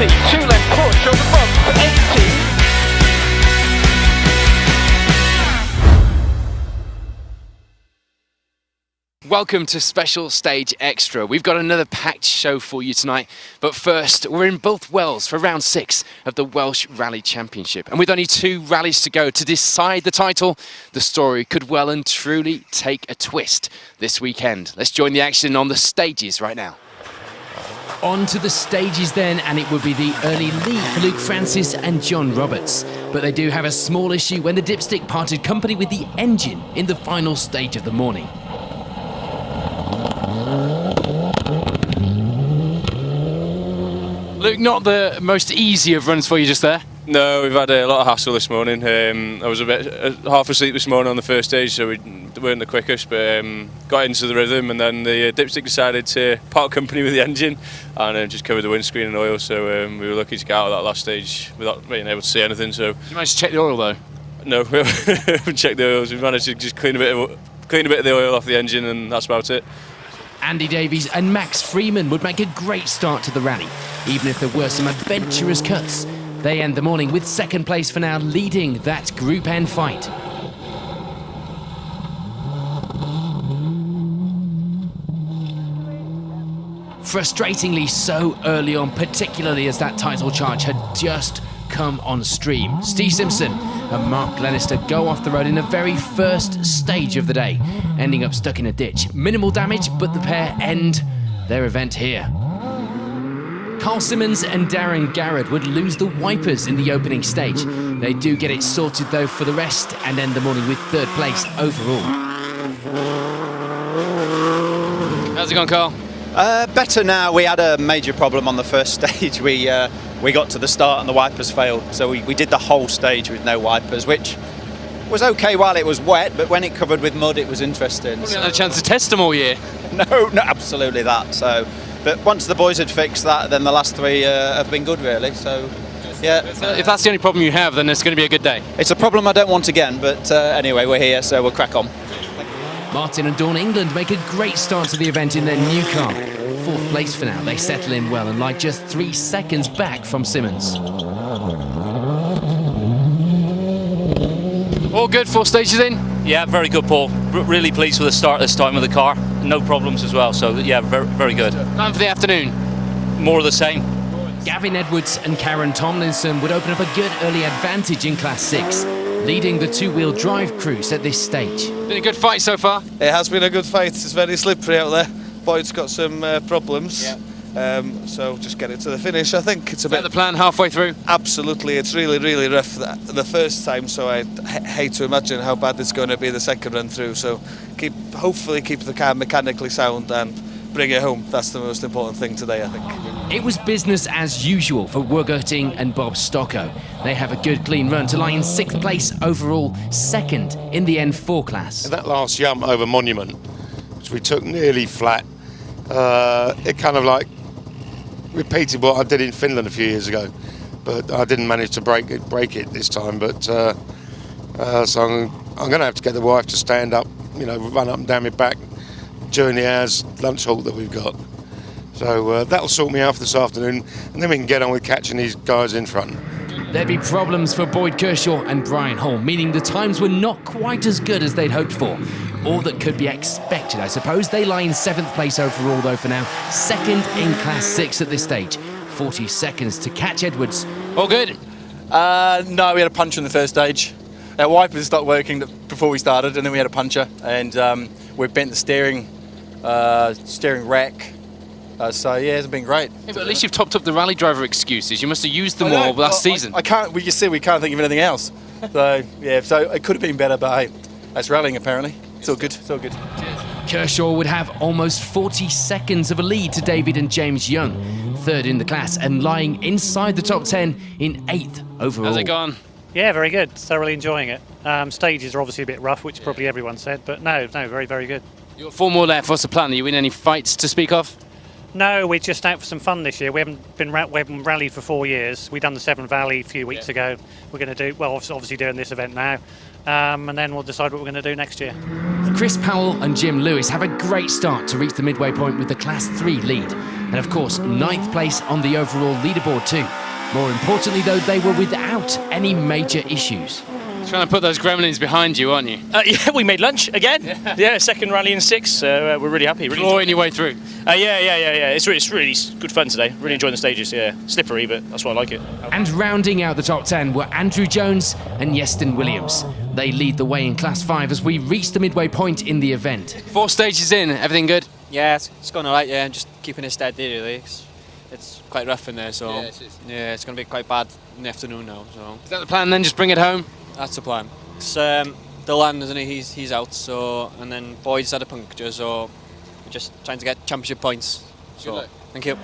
2-length push on the front for 80. Welcome to Special Stage Extra. We've got another packed show for you tonight, but first we're in both Wells for round 6 of the Welsh Rally Championship, and with only 2 rallies to go to decide the title, the story could well and truly take a twist this weekend. Let's join the action on the stages right now. On to the stages then, and it would be the early lead for Luke Francis and John Roberts, but they do have a small issue when the dipstick parted company with the engine in the final stage of the morning. Luke, not the most easy of runs for you just there. No, we've had a lot of hassle this morning. I was a bit half asleep this morning on the first stage, so we weren't the quickest, but got into the rhythm, and then the dipstick decided to part company with the engine and just covered the windscreen in oil, so we were lucky to get out of that last stage without being able to see anything. So you managed to check the oil though? No, we haven't checked the oils. We managed to just clean a bit of the oil off the engine, and that's about it. Andy Davies and Max Freeman would make a great start to the rally, even if there were some adventurous cuts. They end the morning with second place for now, leading that Group N fight. Frustratingly so early on, particularly as that title charge had just come on stream. Steve Simpson and Mark Glenister go off the road in the very first stage of the day, ending up stuck in a ditch. Minimal damage, but the pair end their event here. Carl Simmons and Darren Garrett would lose the wipers in the opening stage. They do get it sorted though for the rest and end the morning with third place overall. How's it gone, Carl? Better now. We had a major problem on the first stage. We got to the start and the wipers failed, so we did the whole stage with no wipers, which was okay while it was wet, but when it covered with mud it was interesting. You had a chance to test them all year. No, absolutely that. So, but once the boys had fixed that, then the last 3 have been good really. So yeah. If that's the only problem you have, then it's going to be a good day. It's a problem I don't want again, but anyway, we're here, so we'll crack on. Martin and Dawn England make a great start to the event in their new car. 4th place for now, they settle in well and lie just 3 seconds back from Simmons. All good, 4 stages in? Yeah, very good, Paul. Really pleased with the start this time with the car. No problems as well, so yeah, very, very good. Time for the afternoon? More of the same. Gavin Edwards and Karen Tomlinson would open up a good early advantage in Class 6, leading the 2-wheel drive crews at this stage. Been a good fight so far? It has been a good fight. It's very slippery out there. Boyd's got some problems, so just get it to the finish. I think it's a bit. The plan halfway through? Absolutely, it's really rough the first time, so I hate to imagine how bad it's going to be the second run through. So hopefully keep the car mechanically sound and bring it home. That's the most important thing today, I think. It was business as usual for Wurgerting and Bob Stocko. They have a good clean run to lie in 6th place overall, 2nd in the N4 class. That last jump over Monument, which we took nearly flat, it kind of like repeated what I did in Finland a few years ago, but I didn't manage to break it this time. But so I'm going to have to get the wife to stand up, run up and down my back during the hours lunch halt that we've got. So that'll sort me out for this afternoon, and then we can get on with catching these guys in front. There'd be problems for Boyd Kershaw and Brian Hall, meaning the times were not quite as good as they'd hoped for. All that could be expected, I suppose. They lie in 7th place overall, though, for now. 2nd in Class 6 at this stage. 40 seconds to catch Edwards. All good? No, we had a puncher in the first stage. Our wipers stopped working before we started, and then we had a puncher, and we bent the steering rack. So yeah, it's been great. Yeah, but at least you've topped up the rally driver excuses. You must have used them all last season. I can't. We just said we can't think of anything else. So yeah, so it could have been better, but hey, that's rallying apparently. It's all good. It's all good. Kershaw would have almost 40 seconds of a lead to David and James Young, 3rd in the class and lying inside the top 10 in 8th overall. How's it gone? Yeah, very good. Thoroughly enjoying it. Stages are obviously a bit rough, which probably everyone said, but no, very, very good. You've got 4 more left. What's the plan? Are you in any fights to speak of? No, we're just out for some fun this year. We haven't rallied for 4 years. We done the Severn Valley a few weeks ago. We're going to do, well, obviously doing this event now, and then we'll decide what we're going to do next year. Chris Powell and Jim Lewis have a great start to reach the midway point with the Class 3 lead. and of course 9th place on the overall leaderboard too. More importantly though, they were without any major issues. Trying to put those gremlins behind you, aren't you? Yeah, we made lunch again. Yeah, second rally in 6, so we're really happy. Really Clawing your way through. Yeah. It's really good fun today. Really enjoying the stages. Yeah, slippery, but that's why I like it. And rounding out the top 10 were Andrew Jones and Iestyn Williams. They lead the way in Class 5 as we reach the midway point in the event. 4 stages in, everything good? Yeah, it's gone alright, yeah, just keeping it steady really. It's quite rough in there, so yeah, it's going to be quite bad in the afternoon now. So is that the plan then, just bring it home? That's the plan. It's Dylan, isn't he? He's out, so, and then Boyd's had a puncture, so we're just trying to get championship points. So thank you.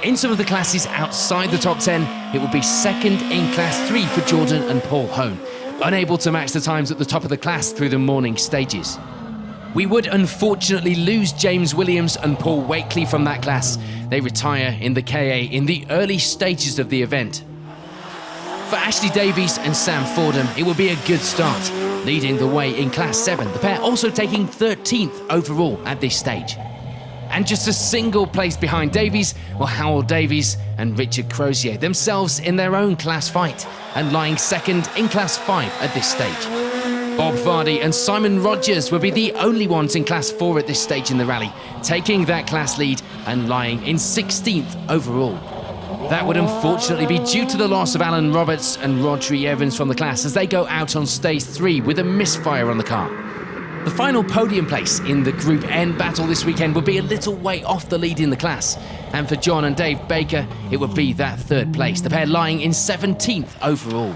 In some of the classes outside the top 10, it will be second in Class 3 for Jordan and Paul Hone, unable to match the times at the top of the class through the morning stages. We would unfortunately lose James Williams and Paul Wakely from that class. They retire in the KA in the early stages of the event. For Ashley Davies and Sam Fordham, it will be a good start, leading the way in Class 7, the pair also taking 13th overall at this stage. And just a single place behind Davies were Howell Davies and Richard Crozier, themselves in their own class fight, and lying second in Class 5 at this stage. Bob Vardy and Simon Rogers will be the only ones in Class 4 at this stage in the rally, taking that class lead and lying in 16th overall. That would unfortunately be due to the loss of Alan Roberts and Rodri Evans from the class as they go out on stage 3 with a misfire on the car. The final podium place in the Group N battle this weekend would be a little way off the lead in the class. And for John and Dave Baker, it would be that 3rd place, the pair lying in 17th overall.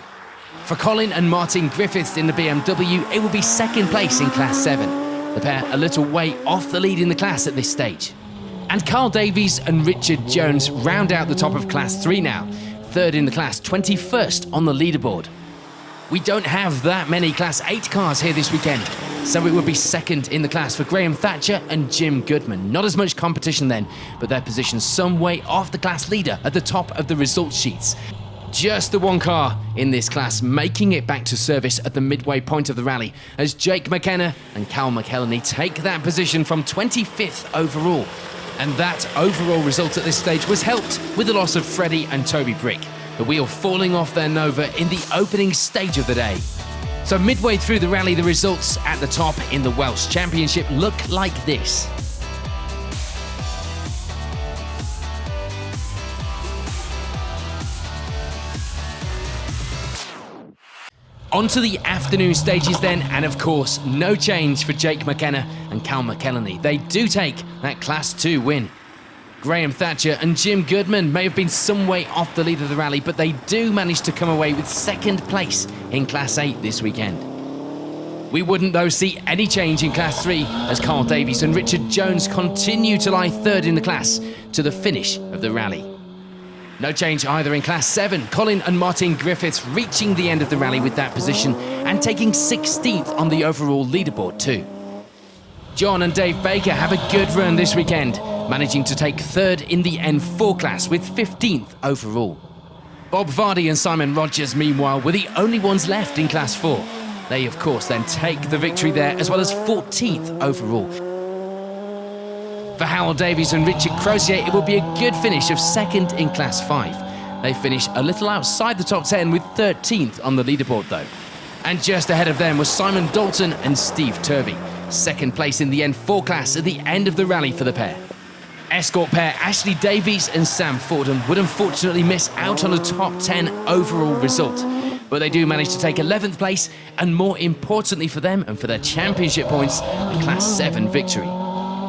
For Colin and Martin Griffiths in the BMW, it will be 2nd place in Class 7. The pair a little way off the lead in the class at this stage. And Carl Davies and Richard Jones round out the top of Class 3 now, 3rd in the class, 21st on the leaderboard. We don't have that many Class 8 cars here this weekend, so it would be 2nd in the class for Graham Thatcher and Jim Goodman. Not as much competition then, but their position some way off the class leader at the top of the results sheets. Just the one car in this class making it back to service at the midway point of the rally as Jake McKenna and Cal McElhenney take that position from 25th overall. And that overall result at this stage was helped with the loss of Freddie and Toby Brick, the wheel falling off their Nova in the opening stage of the day. So midway through the rally, the results at the top in the Welsh Championship look like this. On to the afternoon stages then, and of course, no change for Jake McKenna and Cal McElhenney. They do take that Class 2 win. Graham Thatcher and Jim Goodman may have been some way off the lead of the rally, but they do manage to come away with 2nd place in Class 8 this weekend. We wouldn't, though, see any change in Class 3 as Carl Davies and Richard Jones continue to lie 3rd in the class to the finish of the rally. No change either in Class 7, Colin and Martin Griffiths reaching the end of the rally with that position and taking 16th on the overall leaderboard too. John and Dave Baker have a good run this weekend, managing to take 3rd in the N4 class with 15th overall. Bob Vardy and Simon Rogers, meanwhile, were the only ones left in Class 4. They, of course, then take the victory there as well as 14th overall. For Howell Davies and Richard Crozier, it will be a good finish of 2nd in Class 5. They finish a little outside the top 10 with 13th on the leaderboard though. And just ahead of them was Simon Dalton and Steve Turvey, 2nd place in the N4 class at the end of the rally for the pair. Escort pair Ashley Davies and Sam Fordham would unfortunately miss out on a top 10 overall result, but they do manage to take 11th place and, more importantly for them and for their championship points, a Class 7 victory.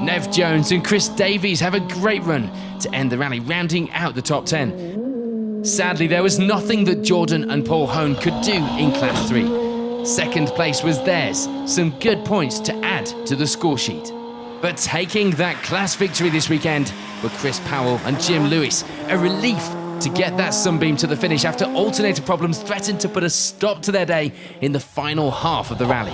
Nev Jones and Chris Davies have a great run to end the rally, rounding out the top 10. Sadly, there was nothing that Jordan and Paul Hone could do in Class 3. 2nd place was theirs, some good points to add to the score sheet. But taking that class victory this weekend were Chris Powell and Jim Lewis, a relief to get that sunbeam to the finish after alternator problems threatened to put a stop to their day in the final half of the rally.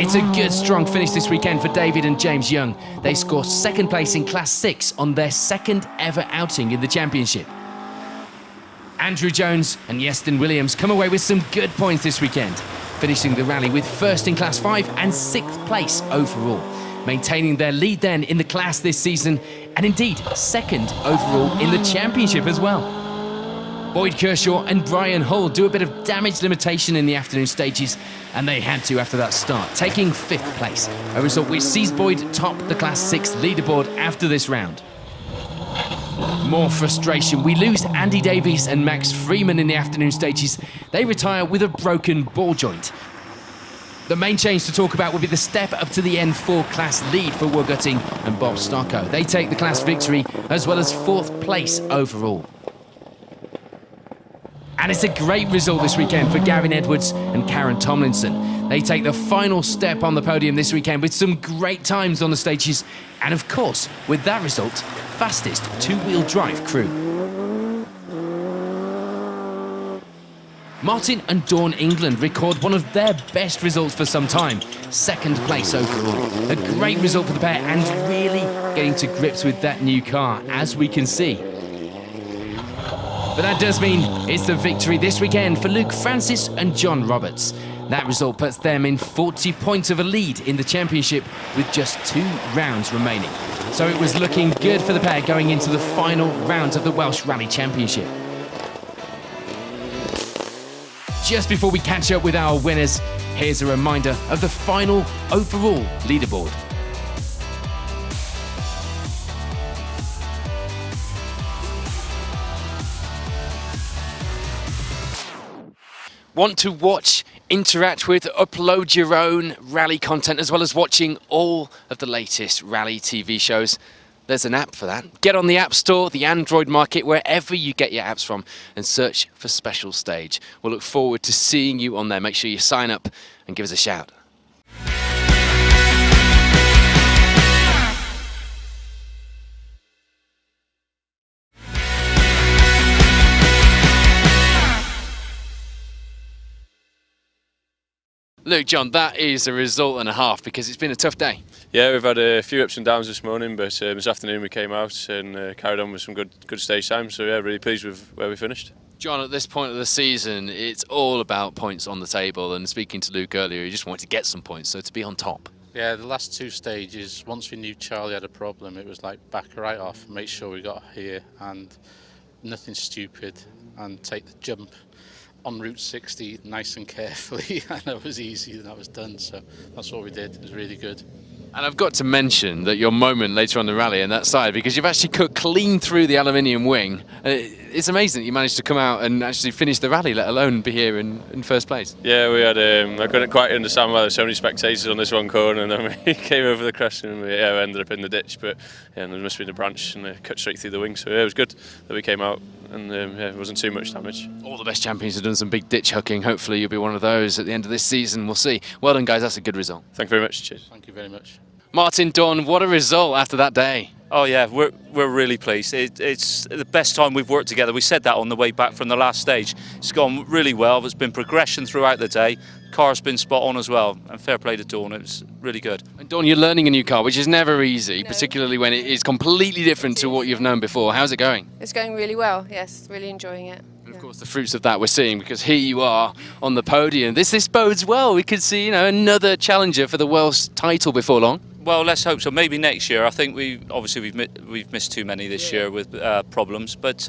It's a good, strong finish this weekend for David and James Young. They score 2nd place in Class 6 on their 2nd ever outing in the championship. Andrew Jones and Iestyn Williams come away with some good points this weekend, finishing the rally with 1st in Class 5 and 6th place overall. Maintaining their lead then in the class this season and indeed second overall in the championship as well. Boyd Kershaw and Brian Hull do a bit of damage limitation in the afternoon stages, and they had to after that start, taking 5th place, a result which sees Boyd top the Class 6 leaderboard after this round. More frustration. We lose Andy Davies and Max Freeman in the afternoon stages. They retire with a broken ball joint. The main change to talk about will be the step up to the N4 class lead for Will Gutting and Bob Starko. They take the class victory as well as 4th place overall. And it's a great result this weekend for Gavin Edwards and Karen Tomlinson. They take the final step on the podium this weekend with some great times on the stages, and of course, with that result, fastest 2-wheel drive crew. Martin and Dawn England record one of their best results for some time, 2nd place overall. A great result for the pair and really getting to grips with that new car, as we can see. But that does mean it's the victory this weekend for Luke Francis and John Roberts. That result puts them in 40 points of a lead in the championship with just 2 rounds remaining. So it was looking good for the pair going into the final rounds of the Welsh Rally Championship. Just before we catch up with our winners, here's a reminder of the final overall leaderboard. Want to watch, interact with, upload your own rally content, as well as watching all of the latest rally TV shows? There's an app for that. Get on the App Store, the Android market, wherever you get your apps from, and search for Special Stage. We'll look forward to seeing you on there. Make sure you sign up and give us a shout. Luke, John, that is a result and a half because it's been a tough day. Yeah, we've had a few ups and downs this morning, but this afternoon we came out and carried on with some good stage time. So yeah, really pleased with where we finished. John, at this point of the season, it's all about points on the table. And speaking to Luke earlier, he just wanted to get some points, so to be on top. Yeah, the last 2 stages, once we knew Charlie had a problem, it was like back right off, make sure we got here and nothing stupid and take the jump on Route 60 nice and carefully, and that was easy and that was done, so that's what we did. It was really good. And I've got to mention that your moment later on the rally on that side, because you've actually cut clean through the aluminium wing. It's amazing that you managed to come out and actually finish the rally, let alone be here in first place. Yeah, we had. I couldn't quite understand why there were so many spectators on this one corner, and then we came over the crest and we ended up in the ditch. But yeah, there must have been a branch and they cut straight through the wing. So yeah, it was good that we came out and it wasn't too much damage. All the best champions have done some big ditch hucking. Hopefully you'll be one of those at the end of this season. We'll see. Well done, guys. That's a good result. Thank you very much. Cheers. Thank you very much. Martin, Dawn, what a result after that day. Oh yeah, we're really pleased. It's the best time we've worked together. We said that on the way back from the last stage. It's gone really well. There's been progression throughout the day. Car's been spot on as well, and fair play to Dawn. It was really good. And Dawn, you're learning a new car, which is never easy, particularly when it is completely different to what you've known before. How's it going? It's going really well, yes, really enjoying it. And of course, the fruits of that we're seeing, because here you are on the podium. This bodes well. We could see, another challenger for the Welsh title before long. Well, let's hope so. Maybe next year. I think we've missed too many this year with problems, but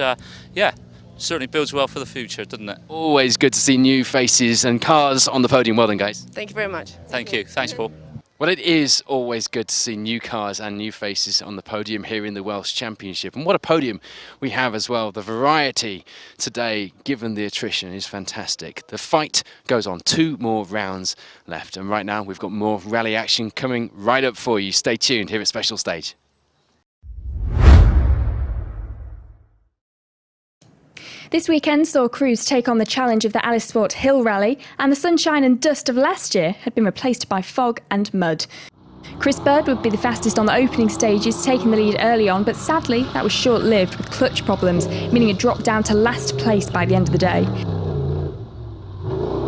yeah, certainly builds well for the future, doesn't it? Always good to see new faces and cars on the podium. Well done, guys. Thank you very much. Thank you. Thanks, Paul. Well, it is always good to see new cars and new faces on the podium here in the Welsh Championship. And what a podium we have as well. The variety today, given the attrition, is fantastic. The fight goes on. 2 more rounds left. And right now, we've got more rally action coming right up for you. Stay tuned here at Special Stage. This weekend saw crews take on the challenge of the Alisport Hill Rally, and the sunshine and dust of last year had been replaced by fog and mud. Chris Bird would be the fastest on the opening stages, taking the lead early on, but sadly that was short-lived with clutch problems, meaning a drop down to last place by the end of the day.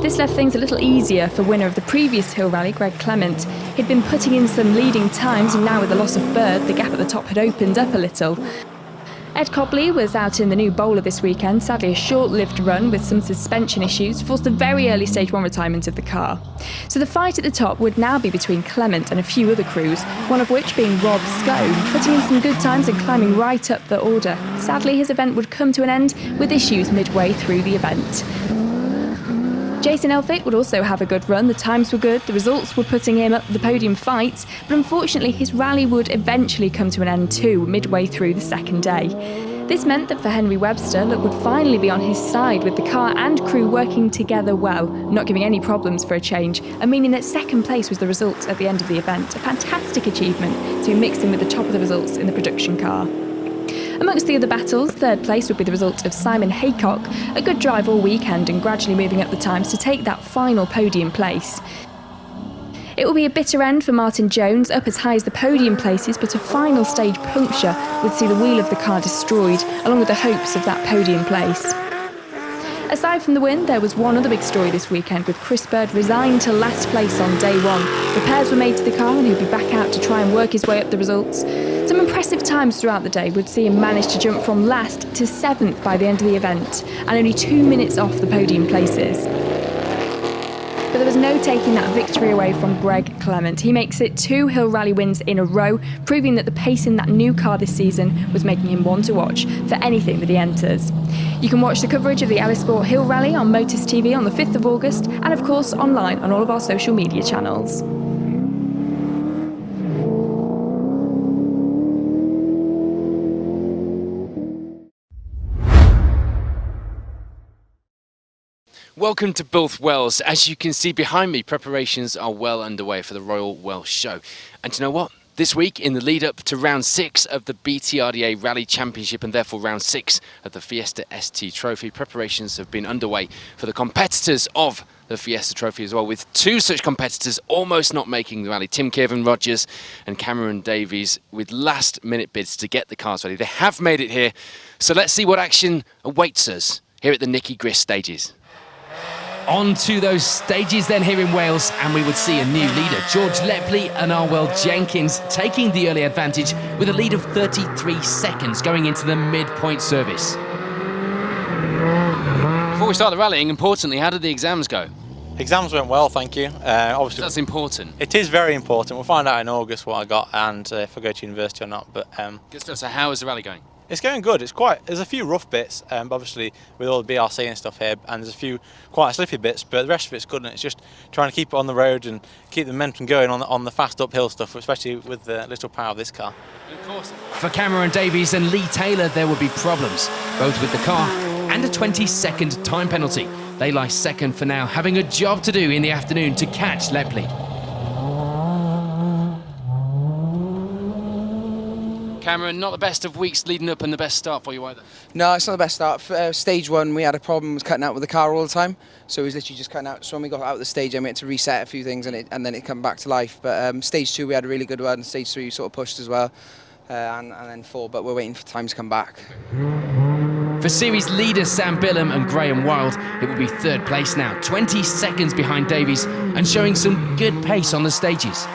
This left things a little easier for winner of the previous Hill Rally, Greg Clement. He'd been putting in some leading times, and now with the loss of Bird, the gap at the top had opened up a little. Ed Cobley was out in the new bowler this weekend. Sadly, a short-lived run with some suspension issues forced the very early Stage 1 retirement of the car. So the fight at the top would now be between Clement and a few other crews, one of which being Rob Scone, putting in some good times and climbing right up the order. Sadly, his event would come to an end with issues midway through the event. Jason Elphick would also have a good run. The times were good, the results were putting him up the podium fights, but unfortunately his rally would eventually come to an end too, midway through the second day. This meant that for Henry Webster, luck would finally be on his side with the car and crew working together well, not giving any problems for a change, and meaning that second place was the result at the end of the event. A fantastic achievement to be mixed in with the top of the results in the production car. Amongst the other battles, third place would be the result of Simon Haycock, a good drive all weekend and gradually moving up the times to take that final podium place. It will be a bitter end for Martin Jones, up as high as the podium places, but a final stage puncture would see the wheel of the car destroyed, along with the hopes of that podium place. Aside from the win, there was one other big story this weekend, with Chris Bird resigned to last place on day one. Repairs were made to the car and he'll be back out to try and work his way up the results. Some impressive times throughout the day would see him manage to jump from last to 7th by the end of the event, and only 2 minutes off the podium places. But there was no taking that victory away from Greg Clement. He makes it 2 Hill Rally wins in a row, proving that the pace in that new car this season was making him one to watch for anything that he enters. You can watch the coverage of the Alisport Hill Rally on Motus TV on the 5th of August, and of course online on all of our social media channels. Welcome to Builth Wells. As you can see behind me, preparations are well underway for the Royal Welsh Show. And you know what? This week, in the lead up to round 6 of the BTRDA Rally Championship and therefore round 6 of the Fiesta ST Trophy, preparations have been underway for the competitors of the Fiesta Trophy as well, with 2 such competitors almost not making the rally. Tim Kiervan-Rogers and Cameron Davies with last-minute bids to get the cars ready. They have made it here, so let's see what action awaits us here at the Nicky Grist stages. On to those stages then here in Wales, and we would see a new leader, George Lepley and Arwell Jenkins, taking the early advantage with a lead of 33 seconds going into the midpoint service. Before we start the rallying, importantly, how did the exams go? Exams went well, thank you. Obviously, that's important. It is very important. We'll find out in August what I got and if I go to university or not. But good stuff. So how is the rally going? It's going good. There's a few rough bits, but obviously with all the BRC and stuff here, and there's a few quite slippy bits, but the rest of it's good, and it's just trying to keep it on the road and keep the momentum going on the fast uphill stuff, especially with the little power of this car. Of course. For Cameron Davies and Lee Taylor, there will be problems, both with the car and a 20-second time penalty. They lie second for now, having a job to do in the afternoon to catch Lepley. Cameron, not the best of weeks leading up and the best start for you either. No, it's not the best start. For, stage 1, we had a problem with cutting out with the car all the time, so it was literally just cutting out. So when we got out of the stage, we had to reset a few things and then it come back to life. But stage 2, we had a really good one. Stage 3, we sort of pushed as well, and then 4, but we're waiting for time to come back. For series leaders Sam Billam and Graham Wild, it will be 3rd place now, 20 seconds behind Davies and showing some good pace on the stages.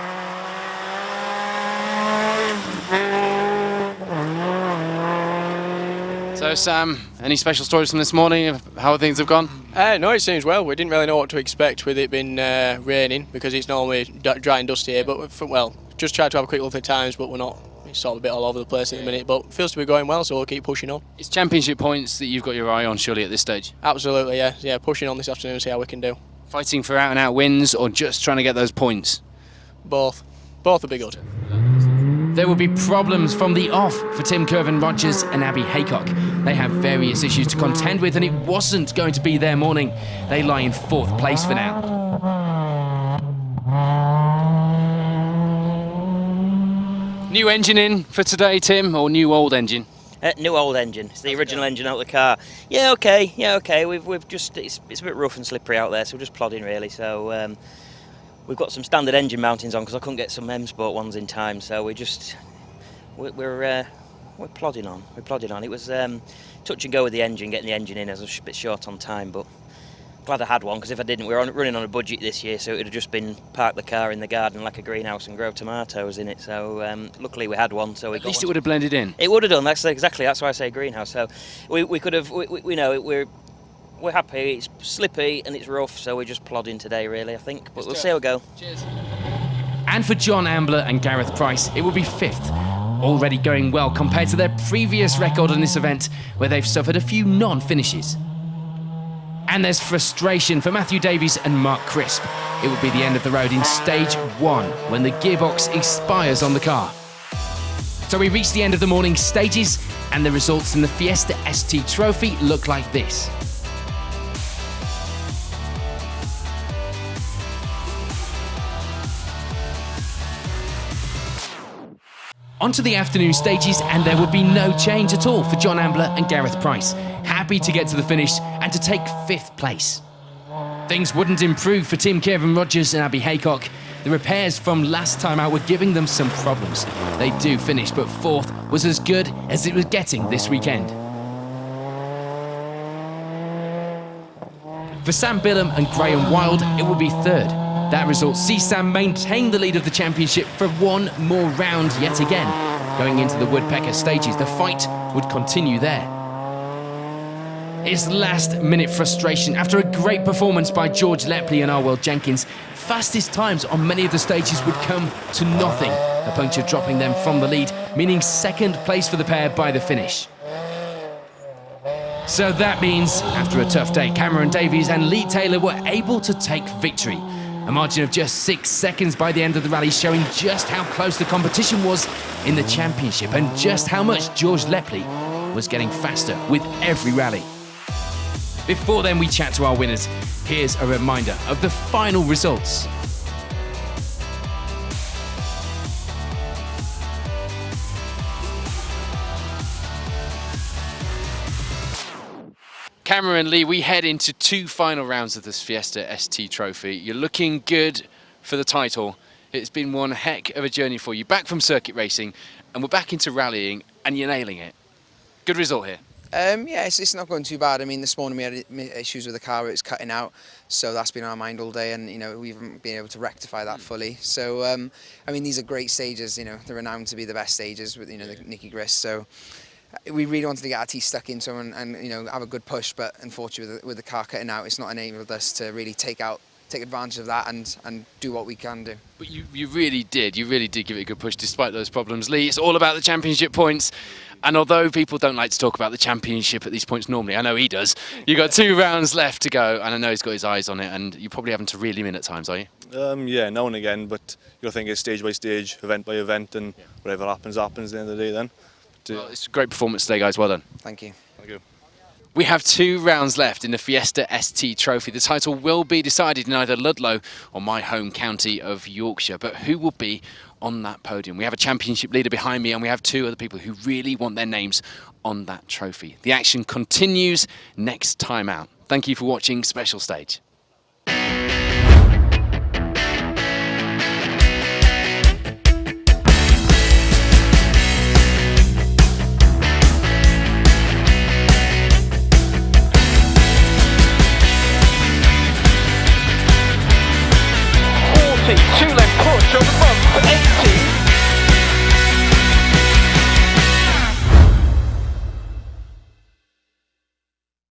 So Sam, any special stories from this morning of how things have gone? No, it seems well. We didn't really know what to expect with it being raining, because it's normally dry and dusty here, but just tried to have a quick look at the times, but we're not. It's sort of a bit all over the place at the minute, but feels to be going well, so we'll keep pushing on. It's championship points that you've got your eye on surely at this stage? Absolutely, yeah, pushing on this afternoon, see how we can do. Fighting for out and out wins or just trying to get those points? Both will be good. There will be problems from the off for Tim Kiervan-Rogers and Abby Haycock. They have various issues to contend with, and it wasn't going to be their morning. They lie in 4th place for now. New engine in for today, Tim, or new old engine? New old engine. It's the original engine out of the car. Yeah, okay. We've just it's a bit rough and slippery out there, so we're just plodding really. So we've got some standard engine mountings on because I couldn't get some M Sport ones in time. So we're plodding on. It was touch and go with the engine, getting the engine in. I was a bit short on time, but glad I had one, because if I didn't, we were running on a budget this year, so it would have just been park the car in the garden like a greenhouse and grow tomatoes in it. So luckily we had one. So we At least it would have blended in. It would have done. That's why I say greenhouse. So we could have. We know we're happy. It's slippy and it's rough, so we're just plodding today, really. I think, but we'll see how we go. Cheers. And for John Ambler and Gareth Price, it will be 5th. Already going well compared to their previous record on this event, where they've suffered a few non-finishes. And there's frustration for Matthew Davies and Mark Crisp. It will be the end of the road in stage 1 when the gearbox expires on the car. So we reach the end of the morning stages, and the results in the Fiesta ST Trophy look like this. On to the afternoon stages, and there would be no change at all for John Ambler and Gareth Price. Happy to get to the finish and to take 5th place. Things wouldn't improve for Tim Kevin Rogers and Abby Haycock. The repairs from last time out were giving them some problems. They do finish, but 4th was as good as it was getting this weekend. For Sam Billum and Graham Wild, it will be 3rd. That result sees Sam maintain the lead of the championship for one more round yet again. Going into the Woodpecker stages, the fight would continue there. It's last-minute frustration after a great performance by George Lepley and Arwell Jenkins. Fastest times on many of the stages would come to nothing, a puncture dropping them from the lead, meaning 2nd place for the pair by the finish. So that means, after a tough day, Cameron Davies and Lee Taylor were able to take victory. A margin of just 6 seconds by the end of the rally, showing just how close the competition was in the championship and just how much George Lepley was getting faster with every rally. Before then we chat to our winners, here's a reminder of the final results. Cameron, Lee, we head into 2 final rounds of this Fiesta ST Trophy. You're looking good for the title. It's been one heck of a journey for you. Back from circuit racing, and we're back into rallying, and you're nailing it. Good result here. Yeah, it's not going too bad. I mean, this morning we had issues with the car; it was cutting out, so that's been on our mind all day, and we haven't been able to rectify that fully. So, I mean, these are great stages. They're renowned to be the best stages with the Nicky Grist. So. We really wanted to get our teeth stuck into them and have a good push, but unfortunately with the car cutting out, it's not enabled us to really take advantage of that and do what we can do. But you really did give it a good push despite those problems. Lee, it's all about the championship points, and although people don't like to talk about the championship at these points normally, I know he does. You've got 2 rounds left to go, and I know he's got his eyes on it, and you're probably having to reel him in at times, are you? Yeah, now and again, but you'll think it's stage by stage, event by event, and whatever happens at the end of the day then. Well, it's a great performance today, guys. Well done. Thank you. Thank you. We have 2 rounds left in the Fiesta ST Trophy. The title will be decided in either Ludlow or my home county of Yorkshire. But who will be on that podium? We have a championship leader behind me, and we have 2 other people who really want their names on that trophy. The action continues next time out. Thank you for watching Special Stage. Two left push on the bump, 80.